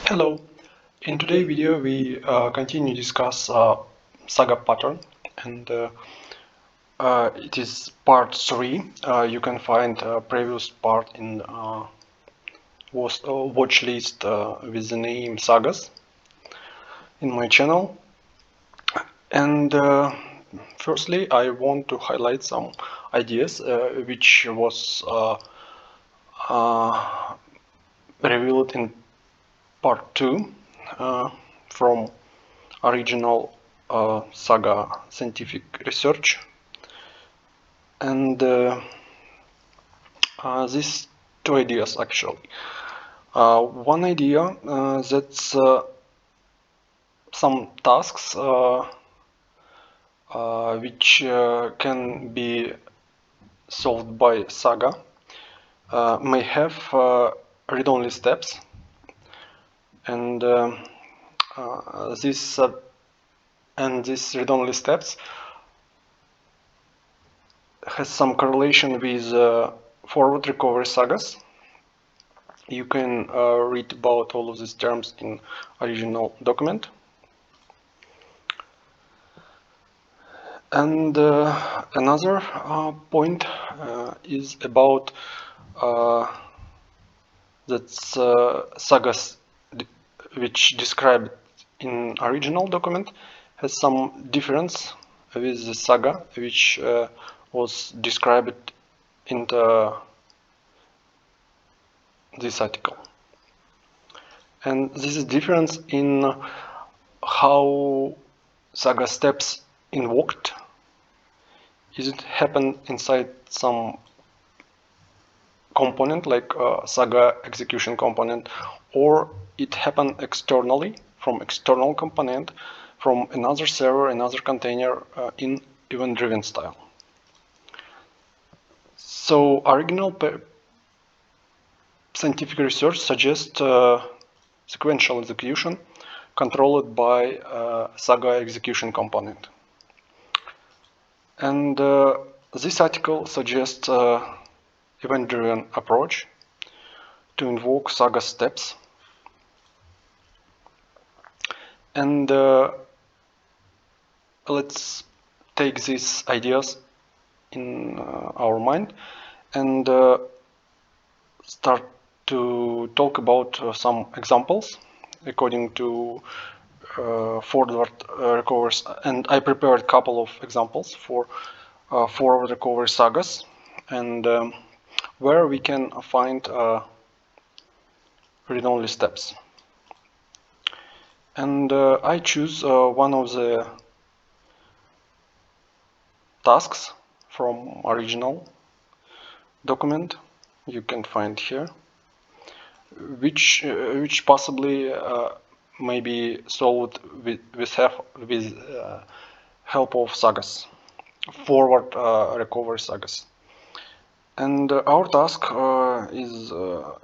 Hello. In today's video, we continue to discuss saga pattern, and it is part 3. You can find previous part in watch list with the name Sagas in my channel. And firstly, I want to highlight some ideas which was revealed in part 2 from original saga scientific research, and these two ideas actually. One idea that's some tasks which can be solved by saga may have read-only steps, and these read-only steps has some correlation with forward recovery sagas. You can read about all of these terms in original document. And another point is about that sagas which described in original document has some difference with the saga which was described in this article. And this is difference in how saga steps invoked. Is it happen inside some component like saga execution component, or it happen externally from external component from another server, another container in event-driven style. So original scientific research suggests sequential execution controlled by saga execution component. And this article suggests event-driven approach to invoke saga steps. And let's take these ideas in our mind and start to talk about some examples according to forward recovers, and I prepared a couple of examples for forward recovery sagas, and where we can find read-only steps. And I choose one of the tasks from original document you can find here, which possibly may be solved with help of sagas, forward recovery sagas. And our task is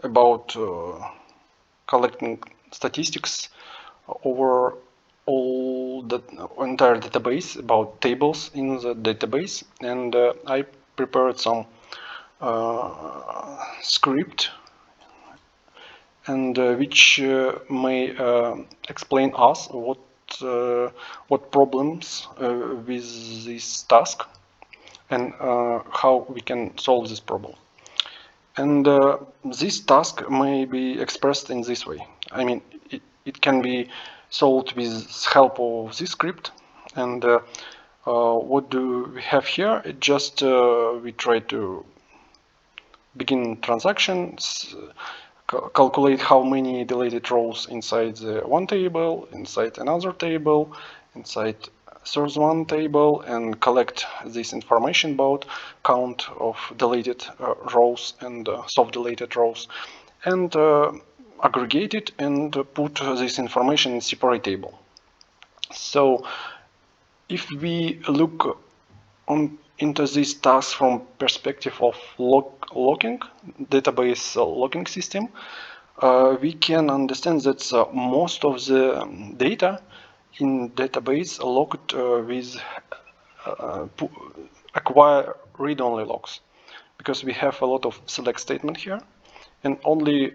about collecting statistics over all the entire database, about tables in the database, and I prepared some script, and which may explain us what problems with this task and how we can solve this problem. And this task may be expressed in this way. I mean, it can be solved with help of this script. And what do we have here? It just we try to begin transactions, calculate how many deleted rows inside the one table, inside another table, inside source one table, and collect this information about count of deleted rows and soft deleted rows, and aggregate it and put this information in separate table. So if we look into this task from perspective of logging, database logging system, we can understand that most of the data in database logged with acquire read-only logs, because we have a lot of select statement here, and only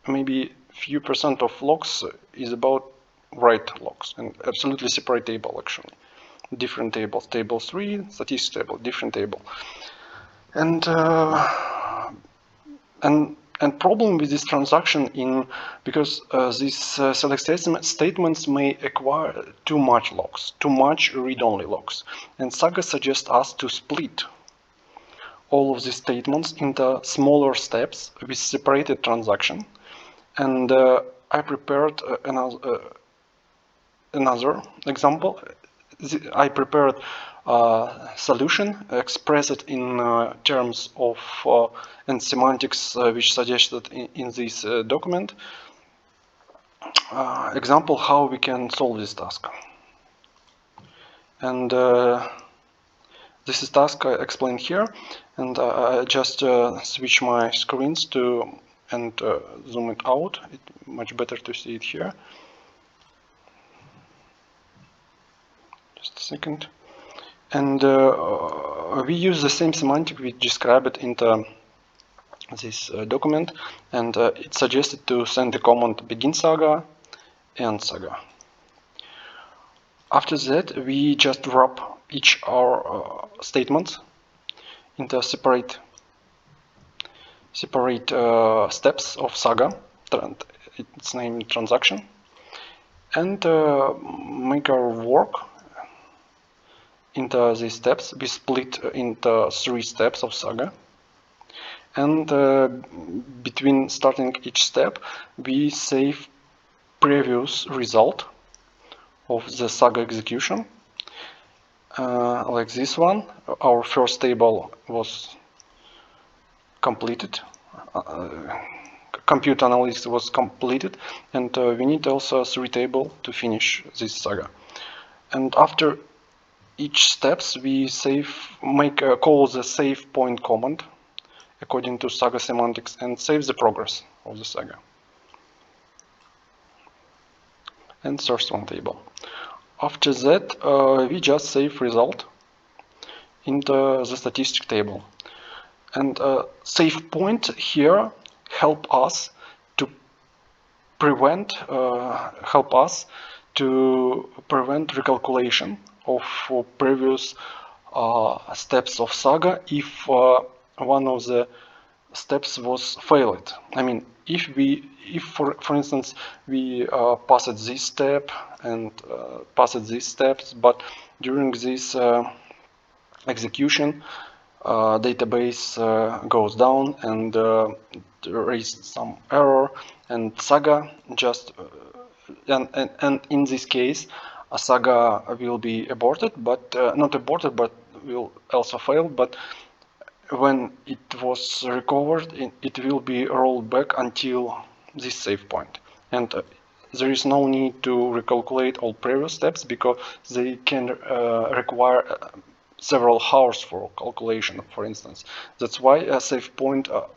maybe few percent of logs is about write logs, and absolutely separate table actually. Different tables, table 3, statistics table, different table. And problem with this transaction because these select statements may acquire too much logs, too much read-only logs. And Saga suggests us to split all of these statements into smaller steps with separated transaction. And I prepared another example. I prepared a solution expressed in terms of and semantics which suggested in this document. Example how we can solve this task. And this is task I explained here, and I just switch my screens to and zoom it out. It's much better to see it here. Just a second. And we use the same semantic we described into this document, and it suggested to send the command begin saga, end saga. After that, we just wrap each our statements into separate steps of saga. It's named transaction, and make our work into these steps. We split into 3 steps of saga, and between starting each step, we save previous result of the saga execution, like this one. Our first table was completed, compute analysis was completed, and we need also 3 table to finish this saga. And after each steps, we call the save point command according to saga semantics and save the progress of the saga. And source one table. After that, we just save result into the statistic table. And save point here help us to prevent recalculation of previous steps of saga if one of the steps was failed. I mean, if for instance we passed this step and passed these steps, but during this execution database goes down and raised some error, and saga just and in this case a saga will be aborted, but not aborted, but will also fail. But when it was recovered, it will be rolled back until this save point, and there is no need to recalculate all previous steps because they can require several hours for calculation, for instance. That's why a save point help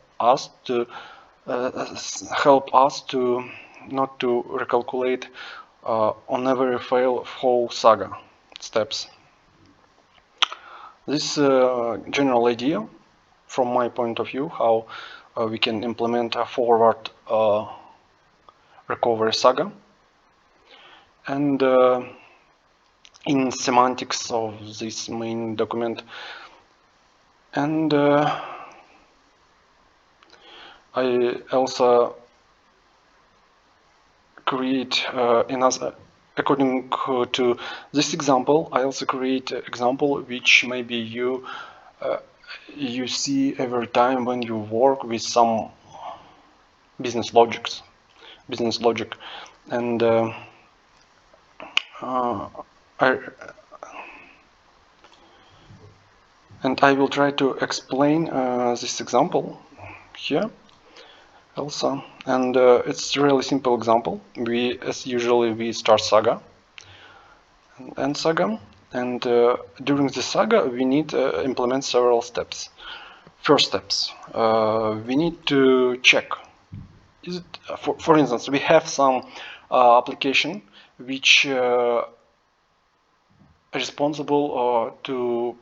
us to not to recalculate on every whole saga steps. This general idea from my point of view how we can implement a forward recovery saga. And in semantics of this main document, and I also create another, according to this example, I also create an example which maybe you see every time when you work with some business logic, and I will try to explain this example here also, and it's a really simple example. As usually we start saga and end saga, and during the saga we need to implement several steps. First steps, we need to check. Is it, for instance, we have some application which responsible to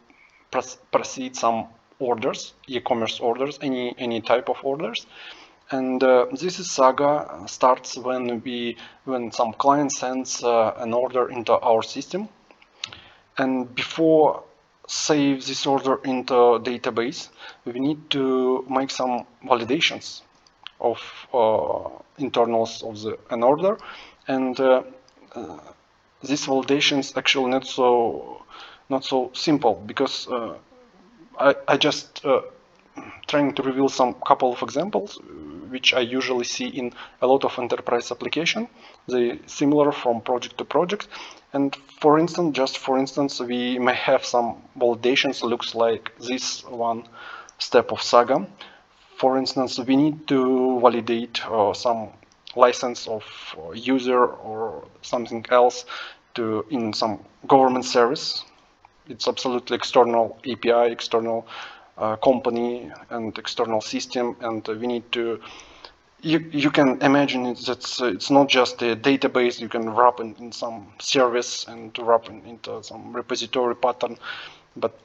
proceed some orders, e-commerce orders, any type of orders, And this is Saga starts when some client sends an order into our system, and before save this order into database, we need to make some validations of internals of an order, and these validations actually not so simple, because I just trying to reveal some couple of examples which I usually see in a lot of enterprise application. They similar from project to project, and just for instance, we may have some validations looks like this one step of Saga. For instance, we need to validate some license of user or something else to in some government service. It's absolutely external API, external company and external system, and we need to. You can imagine it's not just a database. You can wrap in some service and wrap into some repository pattern, but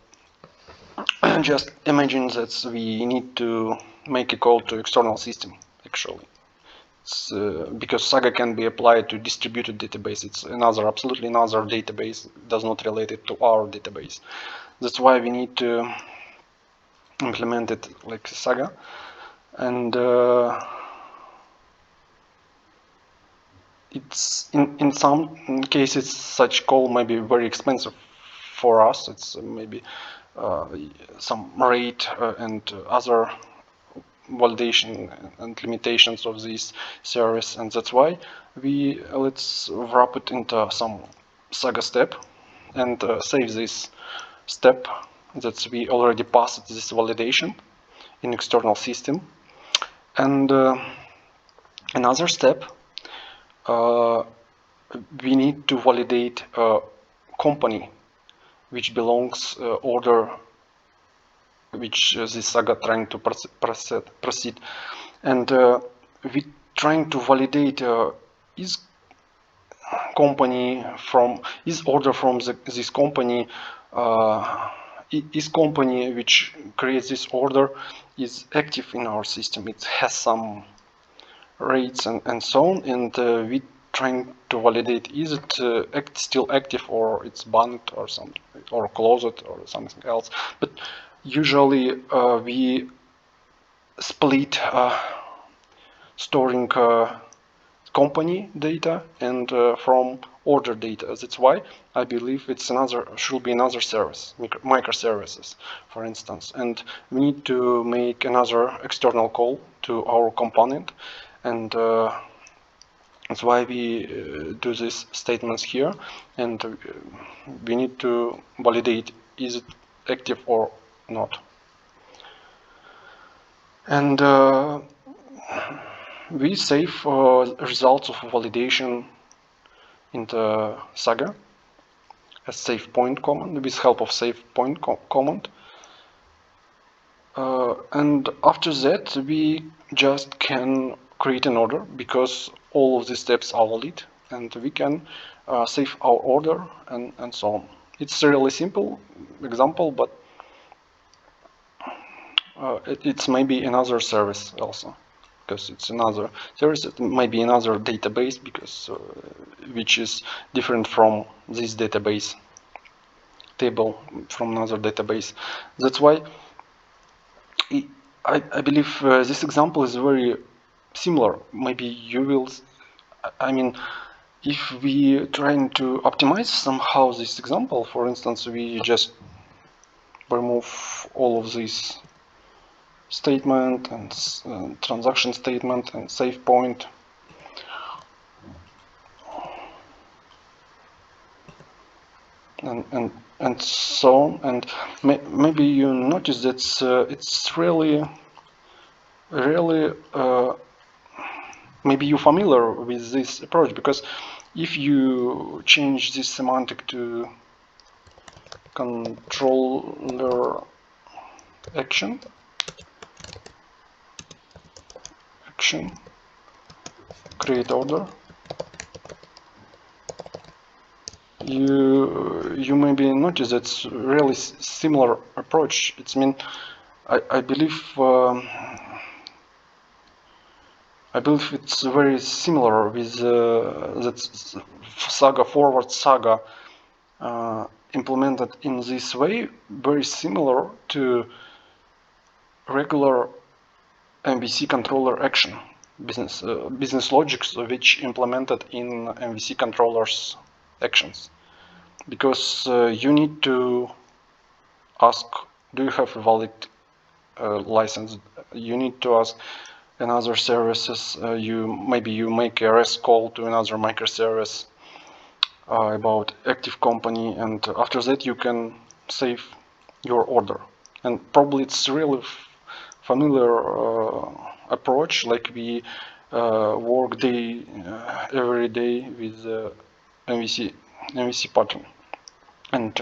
just imagine that we need to make a call to external system actually. Because Saga can be applied to distributed database. It's absolutely another database, does not relate it to our database. That's why we need to implement it like Saga. And it's in some cases such call may be very expensive for us. It's maybe some rate and other validation and limitations of this service, and that's why let's wrap it into some Saga step and save this step that we already passed this validation in external system. And another step, we need to validate a company which belongs order which this Saga trying to proceed, and we trying to validate is order from this company, is company which creates this order is active in our system. It has some rates and so on, and we trying to validate is it still active or it's banned or something, or closed or something else. But usually we split storing company data and from order data. That's why I believe should be another service, microservices, for instance. And we need to make another external call to our component, and that's why we do these statements here, and we need to validate is it active or not. And we save results of validation in the Saga as save point command with help of save point command. And after that, we just can create an order because all of these steps are valid, and we can save our order and so on. It's a really simple example, but it's maybe another service also, because it's another service. It might be another database because which is different from this database table from another database. That's why I believe this example is very similar. Maybe you will, I mean, if we trying to optimize somehow this example, for instance, we just remove all of these statement and transaction statement and save point, and so on, and maybe you notice that it's really maybe you're familiar with this approach, because if you change this semantic to controller action create order, you maybe notice it's really similar approach. It's mean I believe I believe it's very similar with that saga forward saga implemented in this way, very similar to regular MVC controller action business logics which implemented in MVC controllers actions, because you need to ask, do you have a valid license? You need to ask another services. Maybe you make a REST call to another microservice about active company, and after that you can save your order. And probably it's really familiar approach, like we work every day with MVC pattern and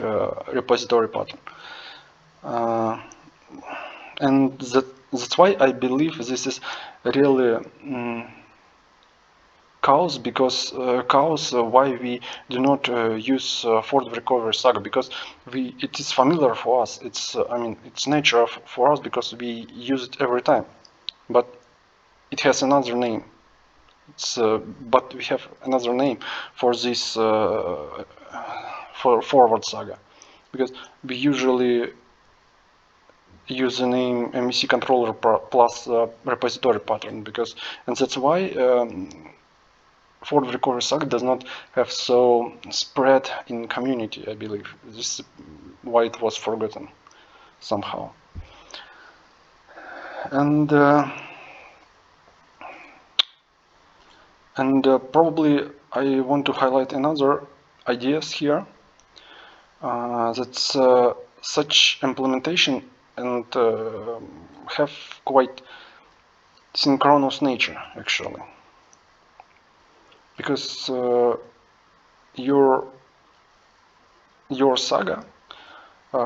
repository pattern. And that's why I believe this is really cause, because why we do not use forward recovery saga, because it is familiar for us. It's it's nature for us, because we use it every time, but it has another name. But we have another name for this for forward saga, because we usually use the name MVC controller plus repository pattern, and that's why forward recovery saga does not have so spread in community. I believe this is why it was forgotten somehow. And probably I want to highlight another ideas here. That's such implementation and have quite synchronous nature actually, because your saga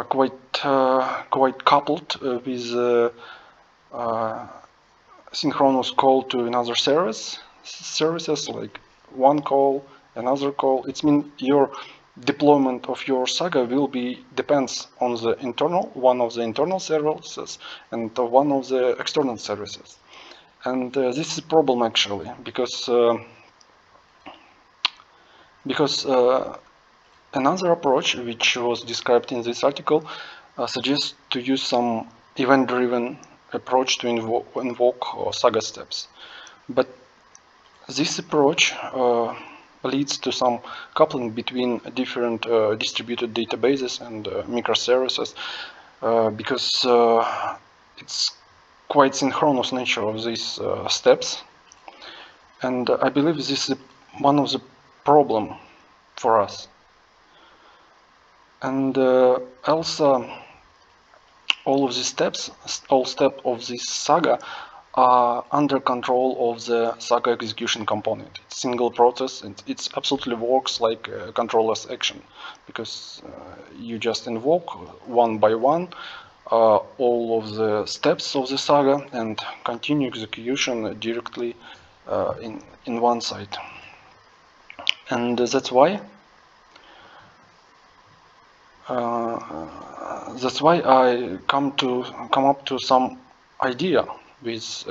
quite coupled with synchronous call to another services, like one call, another call. It means your deployment of your saga will be depends on the one of the internal services and one of the external services. And this is a problem actually, because another approach which was described in this article suggests to use some event-driven approach to invoke saga steps. But this approach leads to some coupling between different distributed databases and microservices, because it's quite synchronous nature of these steps. And I believe this is one of the problem for us. And also, all of these steps, all steps of this saga are under control of the saga execution component. It's single process, and it absolutely works like a controller's action, because you just invoke one by one all of the steps of the saga and continue execution directly in one site. And that's why I come up to some idea with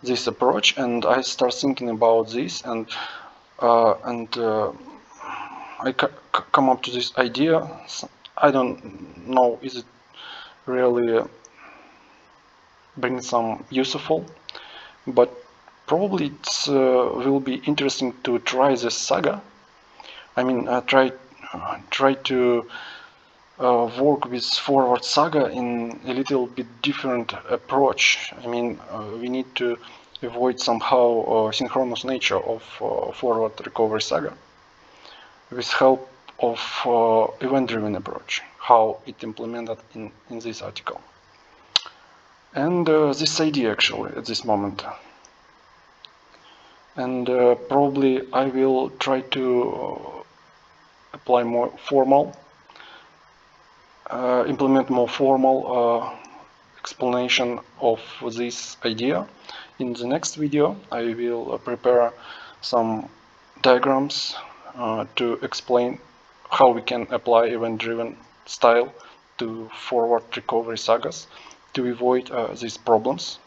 this approach, and I start thinking about this, and I come up to this idea. I don't know is it really bring some useful, but probably it will be interesting to try this saga. I mean, try to work with forward saga in a little bit different approach. I mean, we need to avoid somehow synchronous nature of forward recovery saga with help of event-driven approach, how it implemented in this article. And this idea actually at this moment. And probably I will try to apply more formal implement more formal explanation of this idea. In the next video, I will prepare some diagrams to explain how we can apply event-driven style to forward recovery sagas to avoid these problems.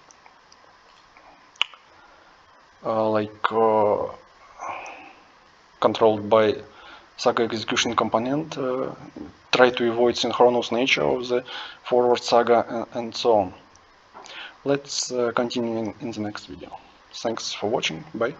controlled by Saga execution component, try to avoid synchronous nature of the forward Saga, and so on. Let's continue in the next video. Thanks for watching. Bye.